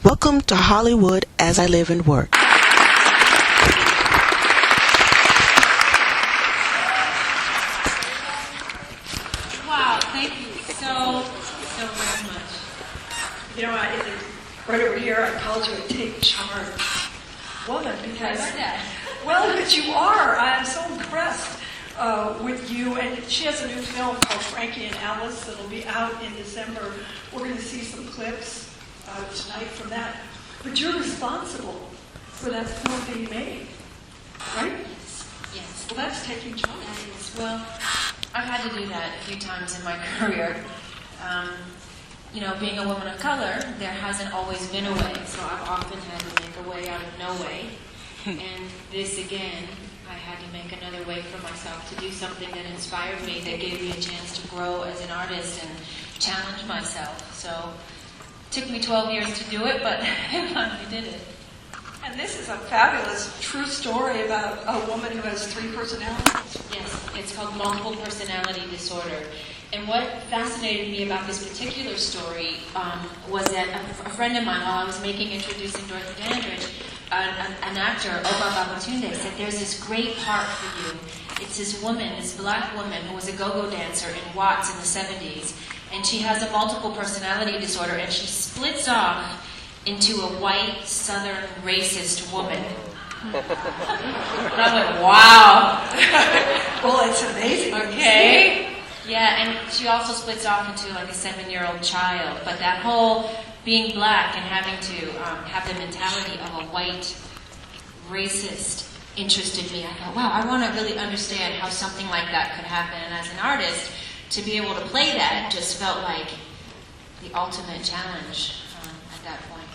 Welcome to Hollywood as I live and work. Wow, thank you so very much. You know, right over here, I called you a take charge woman because, well, because you are. I'm so impressed with you. And she has a new film called Frankie and Alice that'll be out in December. We're going to see some clips tonight from that. But you're responsible for that film being made, right? Yes. Well, that's taking charge. Well, I've had to do that a few times in my career. Being a woman of color, there hasn't always been a way, so I've often had to make a way out of no way. And this again, I had to make another way for myself to do something that inspired me, that gave me a chance to grow as an artist and challenge myself. So it took me 12 years to do it, but I finally did it. And this is a fabulous, true story about a woman who has 3 personalities. Yes, it's called multiple personality disorder. And what fascinated me about this particular story was that a friend of mine, while I was introducing Dorothy Dandridge, an actor, Omar Babatunde, said, "There's this great part for you. It's this woman, this black woman who was a go-go dancer in Watts in the 70s, and she has a multiple personality disorder, and she splits off into a white, southern, racist woman." And I went, wow. Well, it's amazing. Okay. Yeah, and she also splits off into like a 7-year-old child. But that whole being black and having to have the mentality of a white racist interested me. I thought, wow, I want to really understand how something like that could happen. And as an artist, to be able to play that just felt like the ultimate challenge at that point.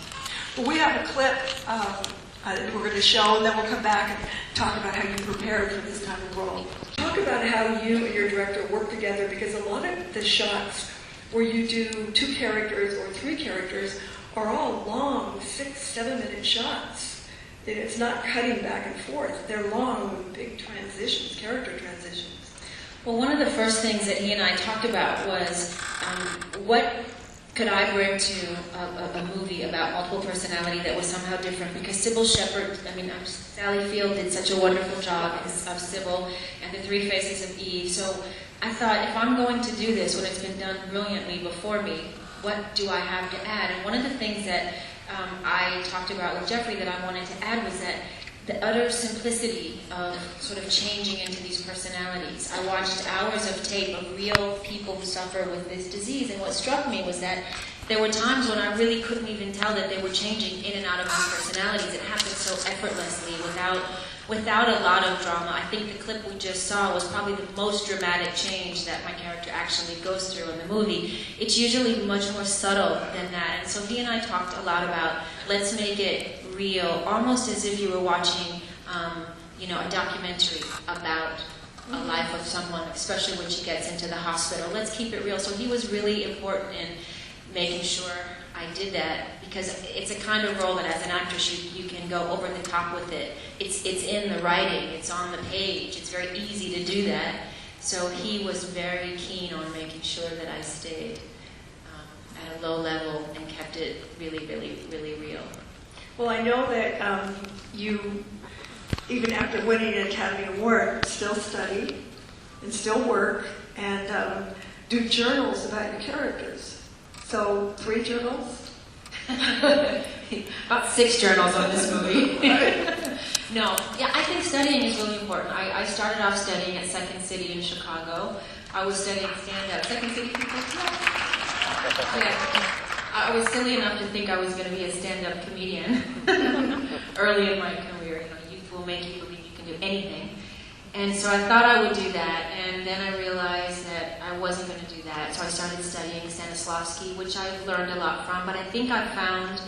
Well, we have a clip that we're going to show, and then we'll come back and talk about how you prepared for this kind of role. Talk about how you and your director work together, because a lot of the shots where you do 2 characters or 3 characters are all long, 6-7 minute shots. It's not cutting back and forth. They're long with big transitions, character transitions. Well, one of the first things that he and I talked about was what could I bring to a movie about multiple personality that was somehow different? Because Sybil Shepherd, Sally Field did such a wonderful job of Sybil and the 3 Faces of Eve. So I thought, if I'm going to do this when it's been done brilliantly before me, what do I have to add? And one of the things that I talked about with Jeffrey that I wanted to add was that the utter simplicity of sort of changing into these personalities. I watched hours of tape of real people who suffer with this disease, and what struck me was that there were times when I really couldn't even tell that they were changing in and out of these personalities. It happened so effortlessly without a lot of drama. I think the clip we just saw was probably the most dramatic change that my character actually goes through in the movie. It's usually much more subtle than that. And so he and I talked a lot about, let's make it real, almost as if you were watching, a documentary about a life of someone, especially when she gets into the hospital. Let's keep it real. So he was really important in making sure I did that, because it's a kind of role that as an actress you can go over the top with it. It's in the writing, it's on the page, it's very easy to do that. So he was very keen on making sure that I stayed at a low level and kept it really, really, really real. Well, I know that you, even after winning an Academy Award, still study and still work and do journals about your characters. So 3 journals? About 6 journals on this movie. No, yeah, I think studying is really important. I started off studying at Second City in Chicago. I was studying stand-up. Second City people? Yeah. I was silly enough to think I was going to be a stand-up comedian early in my career. Youth will make you believe you can do anything. And so I thought I would do that, and then I realized that I wasn't going to do that. So I started studying Stanislavski, which I've learned a lot from, but I think I found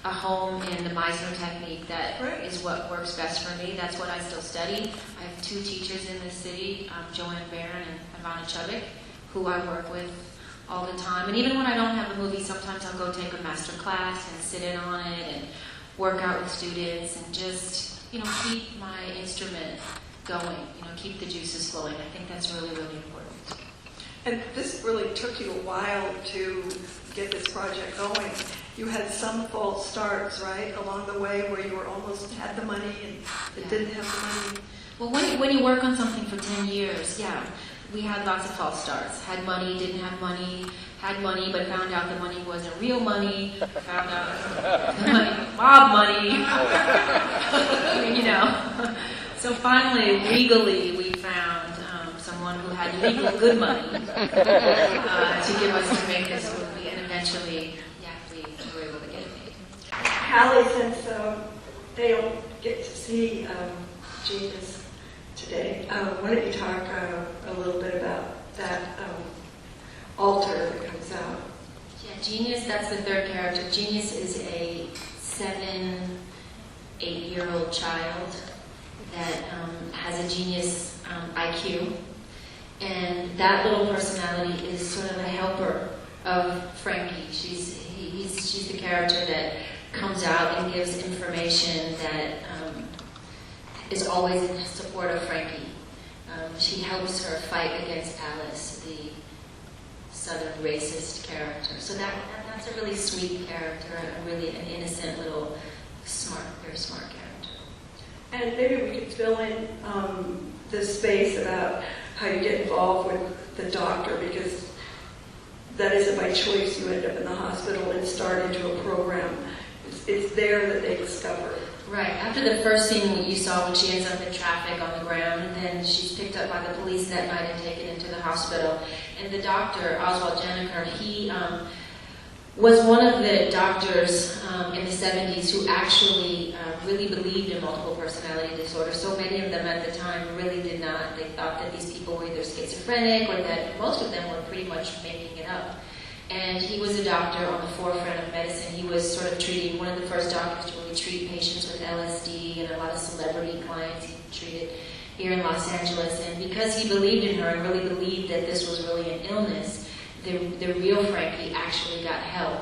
a home in the Meisner technique that is what works best for me. That's what I still study. I have 2 teachers in this city, Joanne Barron and Ivana Chubik, who I work with all the time. And even when I don't have a movie, sometimes I'll go take a master class and sit in on it and work out with students and just, keep my instrument going, keep the juices flowing. I think that's really, really important. And this really took you a while to get this project going. you had some false starts, right, along the way where you were almost had the money and didn't have the money. Well, when you work on something for 10 years, yeah, we had lots of false starts. Had money, didn't have money, had money, but found out the money wasn't real money, found out the money was mob money. I mean, you know. So finally, legally, we found someone who had legal good money to give us to make this movie, and eventually, yeah, we were able to get it made. Halle, since they don't get to see Genius today, why don't you talk a little bit about that altar that comes out? Yeah, Genius, that's the third character. Genius is a 8-year-old child that has a genius IQ. And that little personality is sort of a helper of Frankie. She's the character that comes out and gives information that is always in support of Frankie. She helps her fight against Alice, the southern racist character. So that's a really sweet character, really an innocent little very smart character. And maybe we could fill in the space about how you get involved with the doctor, because that isn't by choice. You end up in the hospital and start into a program. It's there that they discover. Right. After the first scene you saw when she ends up in traffic on the ground, and then she's picked up by the police that night and taken into the hospital. And the doctor, Oswald Jennifer, he was one of the doctors in the 70s who actually really believed in multiple personality disorder. So many of them at the time really did not. They thought that these people were either schizophrenic or that most of them were pretty much making it up. And he was a doctor on the forefront of medicine. He was sort of treating, one of the first doctors to really treat patients with LSD, and a lot of celebrity clients he treated here in Los Angeles. And because he believed in her and really believed that this was really an illness, the real Frankie actually got help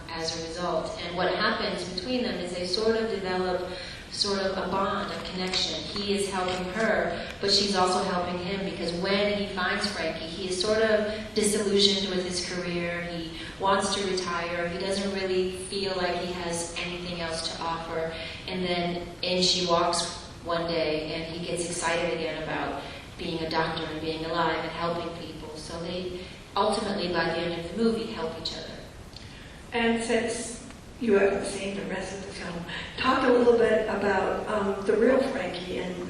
as a result. And what happens between them is they sort of develop sort of a bond, a connection. He is helping her, but she's also helping him, because when he finds Frankie, he is sort of disillusioned with his career. He wants to retire. He doesn't really feel like he has anything else to offer. And then in she walks one day, and he gets excited again about being a doctor and being alive and helping people. So they ultimately, by the end of the movie, help each other. And since you haven't seen the rest of the film, talk a little bit about the real Frankie and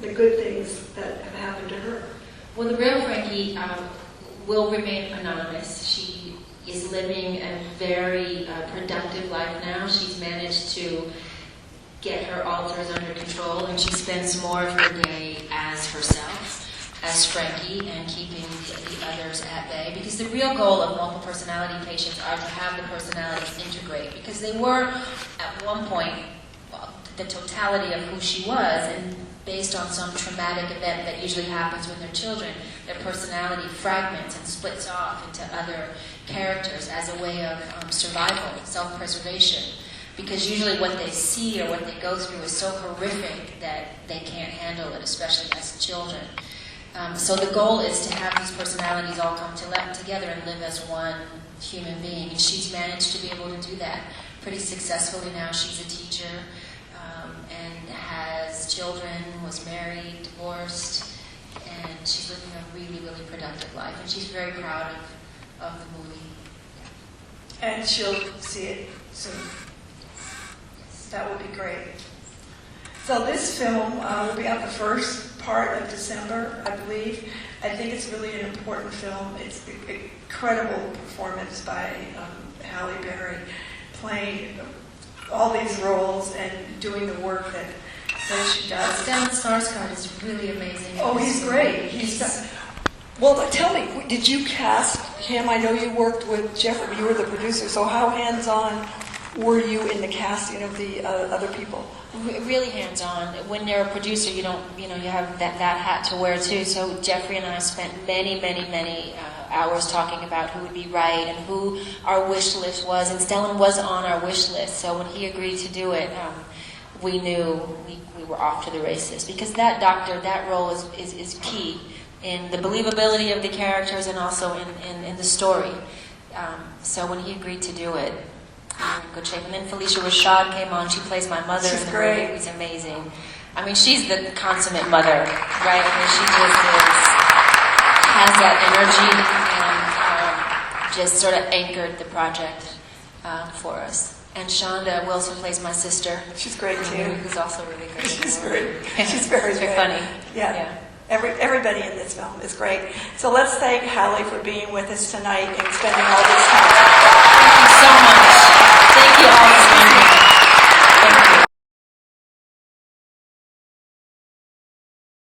the good things that have happened to her. Well, the real Frankie will remain anonymous. She is living a very productive life now. She's managed to get her alters under control, and she spends more of her day as herself, as Frankie, and keeping the others at bay. Because the real goal of multiple personality patients are to have the personalities integrate, because they were at one point the totality of who she was, and based on some traumatic event that usually happens with their children, their personality fragments and splits off into other characters as a way of survival, self-preservation. Because usually what they see or what they go through is so horrific that they can't handle it, especially as children. So the goal is to have these personalities all come together and live as one human being. And she's managed to be able to do that pretty successfully now. She's a teacher and has children, was married, divorced, and she's living a really, really productive life. And she's very proud of the movie. And she'll see it soon. That would be great. So this film will be out the first part of December, I believe. I think it's really an important film. It's an incredible performance by Halle Berry, playing all these roles and doing the work that she does. Stellan Skarsgård is really amazing. Oh, he's great. Well, tell me, did you cast him? I know you worked with Jeffrey. You were the producer. So how hands-on were you in the casting of the other people? Really hands-on. When you're a producer, you have that hat to wear too. So Jeffrey and I spent many hours talking about who would be right and who our wish list was. And Stellan was on our wish list. So when he agreed to do it, we knew we were off to the races, because that doctor, that role is key in the believability of the characters and also in the story. So when he agreed to do it, we were in good shape. And then Felicia Rashad came on. She plays my mother She's in the great. movie. It was amazing. I mean, she's the consummate mother, right? I mean, she just has that energy and just sort of anchored the project for us. And Shonda Wilson plays my sister. She's great too. Who's also really great. She's great. She's very She's good. funny. Yeah. Everybody in this film is great. So let's thank Halle for being with us tonight and spending all this time.